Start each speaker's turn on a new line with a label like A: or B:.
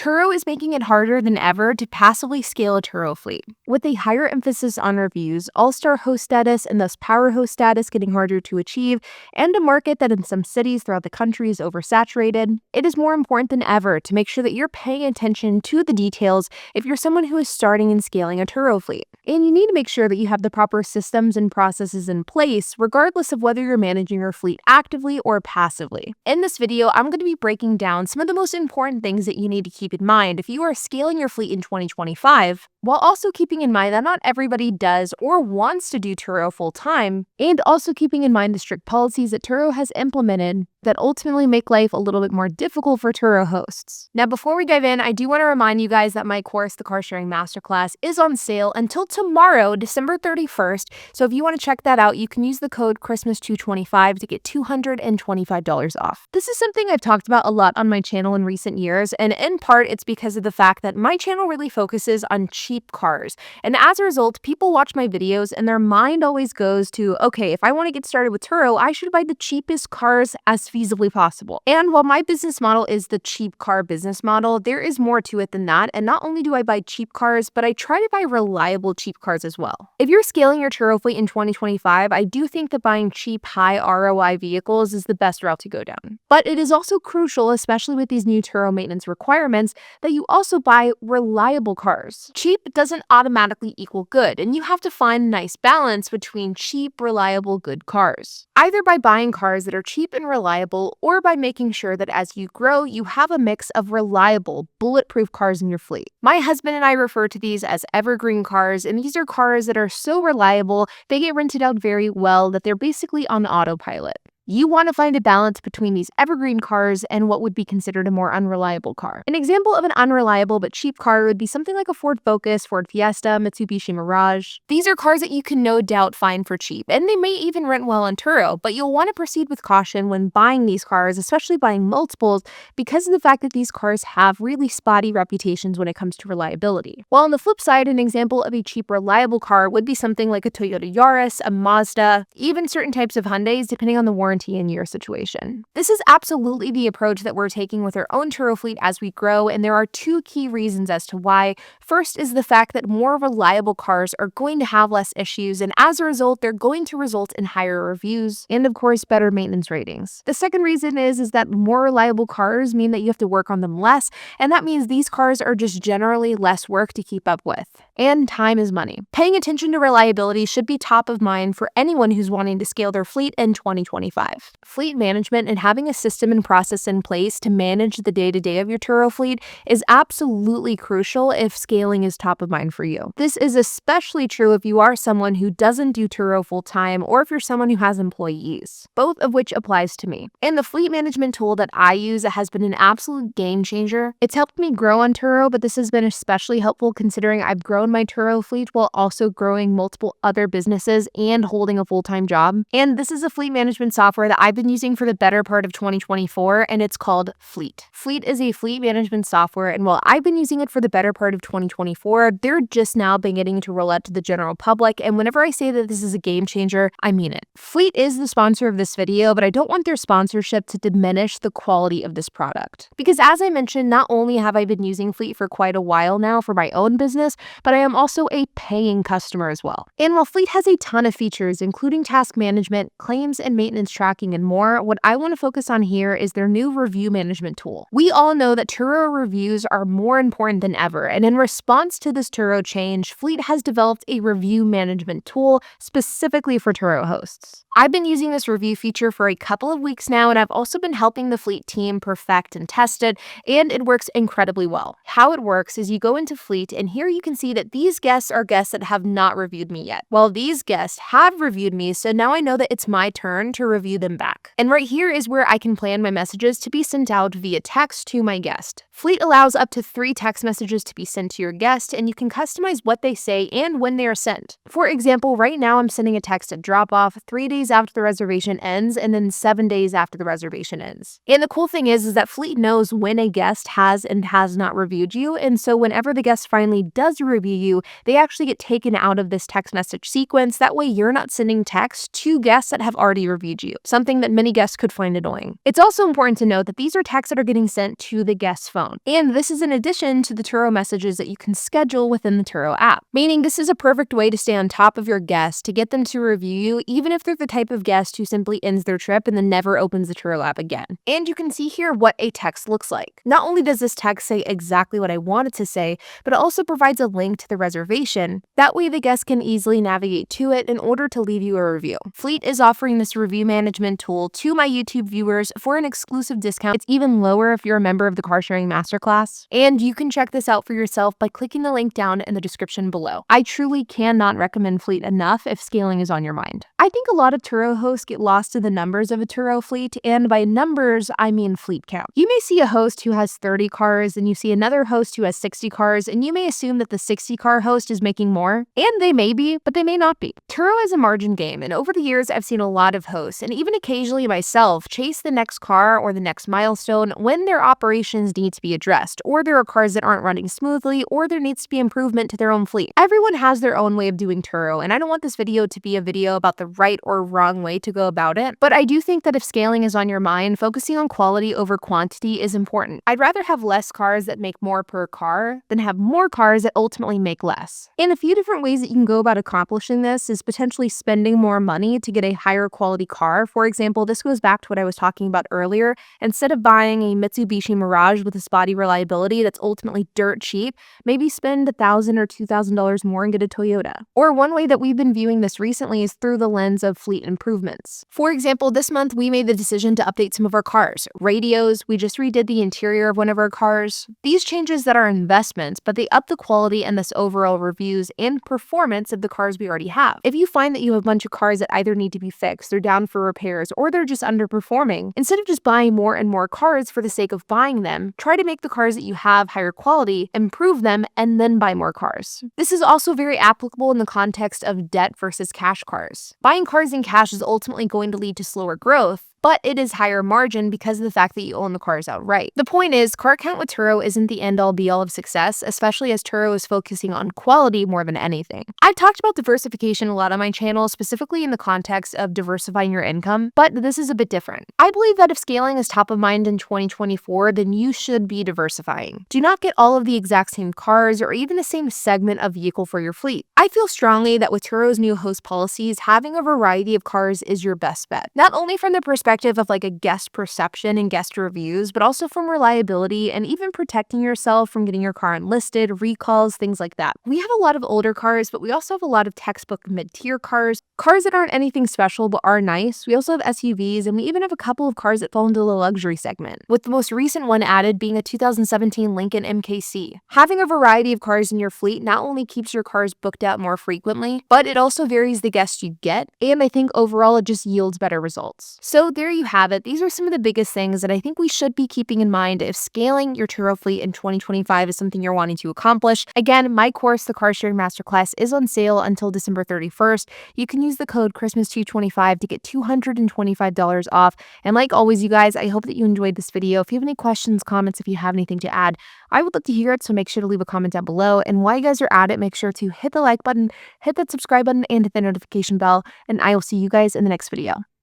A: Turo is making it harder than ever to passively scale a Turo fleet. With a higher emphasis on reviews, all-star host status, and thus power host status getting harder to achieve, and a market that in some cities throughout the country is oversaturated, it is more important than ever to make sure that you're paying attention to the details if you're someone who is starting and scaling a Turo fleet. And you need to make sure that you have the proper systems and processes in place, regardless of whether you're managing your fleet actively or passively. In this video, I'm going to be breaking down some of the most important things that you need to keep in mind if you are scaling your fleet in 2025, while also keeping in mind that not everybody does or wants to do Turo full-time, and also keeping in mind the strict policies that Turo has implemented that ultimately make life a little bit more difficult for Turo hosts. Now, before we dive in, I do want to remind you guys that my course, the Car Sharing Masterclass, is on sale until tomorrow, December 31st. So if you want to check that out, you can use the code Christmas225 to get $225 off. This is something I've talked about a lot on my channel in recent years, and in part, it's because of the fact that my channel really focuses on cheap cars. And as a result, people watch my videos and their mind always goes to, okay, if I want to get started with Turo, I should buy the cheapest cars as feasibly possible. And while my business model is the cheap car business model, there is more to it than that. And not only do I buy cheap cars, but I try to buy reliable cheap cars as well. If you're scaling your Turo fleet in 2025, I do think that buying cheap, high ROI vehicles is the best route to go down. But it is also crucial, especially with these new Turo maintenance requirements, that you also buy reliable cars. Cheap doesn't automatically equal good, and you have to find a nice balance between cheap, reliable, good cars. Either by buying cars that are cheap and reliable, or by making sure that as you grow, you have a mix of reliable, bulletproof cars in your fleet. My husband and I refer to these as evergreen cars, and these are cars that are so reliable, they get rented out very well that they're basically on autopilot. You want to find a balance between these evergreen cars and what would be considered a more unreliable car. An example of an unreliable but cheap car would be something like a Ford Focus, Ford Fiesta, Mitsubishi Mirage. These are cars that you can no doubt find for cheap, and they may even rent well on Turo, but you'll want to proceed with caution when buying these cars, especially buying multiples, because of the fact that these cars have really spotty reputations when it comes to reliability. While on the flip side, an example of a cheap, reliable car would be something like a Toyota Yaris, a Mazda, even certain types of Hyundais, depending on the warranty in your situation. This is absolutely the approach that we're taking with our own Turo fleet as we grow, and there are two key reasons as to why. First is the fact that more reliable cars are going to have less issues, and as a result, they're going to result in higher reviews and, of course, better maintenance ratings. The second reason is that more reliable cars mean that you have to work on them less, and that means these cars are just generally less work to keep up with. And time is money. Paying attention to reliability should be top of mind for anyone who's wanting to scale their fleet in 2025. Fleet management and having a system and process in place to manage the day-to-day of your Turo fleet is absolutely crucial if scaling is top of mind for you. This is especially true if you are someone who doesn't do Turo full-time or if you're someone who has employees, both of which applies to me. And the fleet management tool that I use has been an absolute game changer. It's helped me grow on Turo, but this has been especially helpful considering I've grown my Turo fleet while also growing multiple other businesses and holding a full-time job. And this is a fleet management software that I've been using for the better part of 2024, and it's called Fleet. Fleet is a fleet management software, and while I've been using it for the better part of 2024, they're just now beginning to roll out to the general public, and whenever I say that this is a game changer, I mean it. Fleet is the sponsor of this video, but I don't want their sponsorship to diminish the quality of this product. Because as I mentioned, not only have I been using Fleet for quite a while now for my own business, but I am also a paying customer as well. And while Fleet has a ton of features, including task management, claims and maintenance tracking, and more, what I want to focus on here is their new review management tool. We all know that Turo reviews are more important than ever, and in response to this Turo change, Fleet has developed a review management tool specifically for Turo hosts. I've been using this review feature for a couple of weeks now, and I've also been helping the Fleet team perfect and test it, and it works incredibly well. How it works is you go into Fleet, and here you can see that these guests are guests that have not reviewed me yet, while these guests have reviewed me, so now I know that it's my turn to review them back. And right here is where I can plan my messages to be sent out via text to my guest. Fleet allows up to 3 text messages to be sent to your guest, and you can customize what they say and when they are sent. For example, right now I'm sending a text at drop-off 3 days after the reservation ends and then 7 days after the reservation ends. And the cool thing is that Fleet knows when a guest has and has not reviewed you, and so whenever the guest finally does review you, they actually get taken out of this text message sequence. That way you're not sending texts to guests that have already reviewed you. you, something that many guests could find annoying. It's also important to note that these are texts that are getting sent to the guest's phone, and this is in addition to the Turo messages that you can schedule within the Turo app, meaning this is a perfect way to stay on top of your guests, to get them to review you, even if they're the type of guest who simply ends their trip and then never opens the Turo app again. And you can see here what a text looks like. Not only does this text say exactly what I want it to say, but it also provides a link to the reservation. That way the guest can easily navigate to it in order to leave you a review. Fleet is offering this review management tool to my YouTube viewers for an exclusive discount. It's even lower if you're a member of the Car Sharing Masterclass. And you can check this out for yourself by clicking the link down in the description below. I truly cannot recommend Fleet enough if scaling is on your mind. I think a lot of Turo hosts get lost in the numbers of a Turo fleet, and by numbers, I mean fleet count. You may see a host who has 30 cars, and you see another host who has 60 cars, and you may assume that the 60-car host is making more, and they may be, but they may not be. Turo is a margin game, and over the years, I've seen a lot of hosts, and even occasionally myself, chase the next car or the next milestone when their operations need to be addressed, or there are cars that aren't running smoothly, or there needs to be improvement to their own fleet. Everyone has their own way of doing Turo, and I don't want this video to be a video about the right or wrong way to go about it, but I do think that if scaling is on your mind, focusing on quality over quantity is important. I'd rather have less cars that make more per car than have more cars that ultimately make less. And a few different ways that you can go about accomplishing this is potentially spending more money to get a higher quality car. For example, this goes back to what I was talking about earlier. Instead of buying a Mitsubishi Mirage with a spotty reliability that's ultimately dirt cheap, maybe spend $1,000 or $2,000 more and get a Toyota. Or one way that we've been viewing this recently is through the lens of fleet improvements. For example, this month we made the decision to update some of our cars. Radios, we just redid the interior of one of our cars. These changes that are investments, but they up the quality and thus overall reviews and performance of the cars we already have. If you find that you have a bunch of cars that either need to be fixed, they're down for repairs, or they're just underperforming, instead of just buying more and more cars for the sake of buying them, try to make the cars that you have higher quality, improve them, and then buy more cars. This is also very applicable in the context of debt versus cash cars. Buying cars in cash is ultimately going to lead to slower growth, but it is higher margin because of the fact that you own the cars outright. The point is, car count with Turo isn't the end-all be-all of success, especially as Turo is focusing on quality more than anything. I've talked about diversification a lot on my channel, specifically in the context of diversifying your income, but this is a bit different. I believe that if scaling is top of mind in 2024, then you should be diversifying. Do not get all of the exact same cars or even the same segment of vehicle for your fleet. I feel strongly that with Turo's new host policies, having a variety of cars is your best bet. Not only from the perspective of like a guest perception and guest reviews, but also from reliability and even protecting yourself from getting your car unlisted, recalls, things like that. We have a lot of older cars, but we also have a lot of textbook mid-tier cars that aren't anything special but are nice. We also have SUVs, and we even have a couple of cars that fall into the luxury segment, with the most recent one added being a 2017 Lincoln MKC. Having a variety of cars in your fleet not only keeps your cars booked out more frequently, but it also varies the guests you get, and I think overall it just yields better results. So there you have it. These are some of the biggest things that I think we should be keeping in mind if scaling your Turo fleet in 2025 is something you're wanting to accomplish. Again, my course, the Car Sharing Masterclass, is on sale until December 31st. You can use the code Christmas225 to get $225 off. And like always, you guys, I hope that you enjoyed this video. If you have any questions, comments, if you have anything to add, I would love to hear it, so make sure to leave a comment down below. And while you guys are at it, make sure to hit the like button, hit that subscribe button, and hit the notification bell, and I will see you guys in the next video.